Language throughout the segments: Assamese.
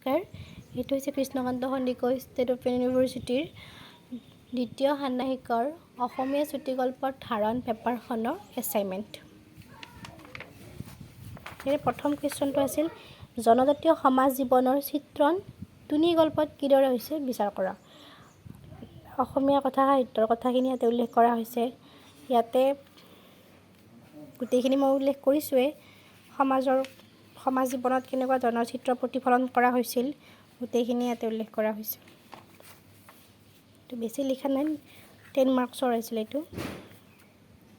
নমস্কাৰ, এইটো হৈছে কৃষ্ণকান্ত সন্দিকৈ ষ্টেট অপেন ইউনিভাৰ্চিটিৰ দ্বিতীয় ষাণ্মাসিকৰ অসমীয়া চুটিগল্পৰ ধাৰণ পেপাৰখনৰ এছাইনমেণ্ট। ইয়াৰ প্ৰথম কুৱেশ্যনটো আছিল জনজাতীয় সমাজ জীৱনৰ চিত্ৰণ টুনি গল্পত কিদৰে হৈছে বিচাৰ কৰা। অসমীয়া কথা সাহিত্যৰ কথাখিনি ইয়াতে উল্লেখ কৰা হৈছে। ইয়াতে গোটেইখিনি মই উল্লেখ কৰিছোঁৱেই। সমাজ জীৱনত কেনেকুৱা ধৰণৰ চিত্ৰ প্ৰতিফলন কৰা হৈছিল গোটেইখিনি ইয়াতে উল্লেখ কৰা হৈছে। এইটো বেছি লিখা নাই, 10 মাৰ্কছৰ আছিল এইটো।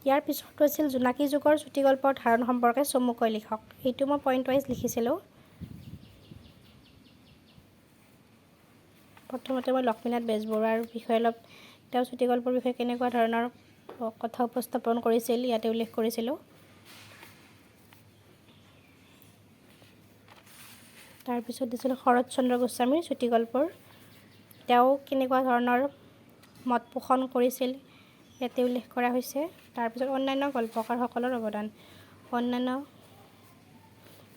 ইয়াৰ পিছতো আছিল জোনাকী যুগৰ চুটিগল্পৰ ধাৰণ সম্পৰ্কে চমুকৈ লিখক। এইটো মই পইণ্ট ৱাইজ লিখিছিলোঁ। প্ৰথমতে মই লক্ষ্মীনাথ বেজবৰুৱাৰ বিষয়ে অলপ তেওঁ চুটিগল্পৰ বিষয়ে কেনেকুৱা ধৰণৰ কথা উপস্থাপন কৰিছিল ইয়াতে উল্লেখ কৰিছিলোঁ। তাৰপিছত দিছিলোঁ শৰৎচন্দ্ৰ গোস্বামীৰ চুটিগল্পৰ তেওঁ কেনেকুৱা ধৰণৰ মত পোষণ কৰিছিল ইয়াতে উল্লেখ কৰা হৈছে। তাৰপিছত অন্যান্য গল্পকাৰসকলৰ অৱদান, অন্যান্য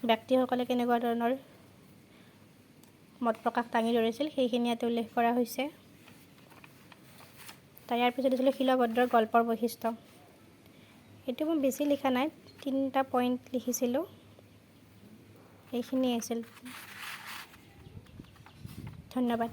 ব্যক্তিসকলে কেনেকুৱা ধৰণৰ মত প্ৰকাশ দাঙি ধৰিছিল সেইখিনি ইয়াতে উল্লেখ কৰা হৈছে। ইয়াৰ পিছত দিছিলোঁ শীলভদ্ৰৰ গল্পৰ বৈশিষ্ট্য। এইটো মই বেছি লিখা নাই, 3টা পইণ্ট লিখিছিলোঁ। এইখিনিয়ে আছিল। ধন্যবাদ।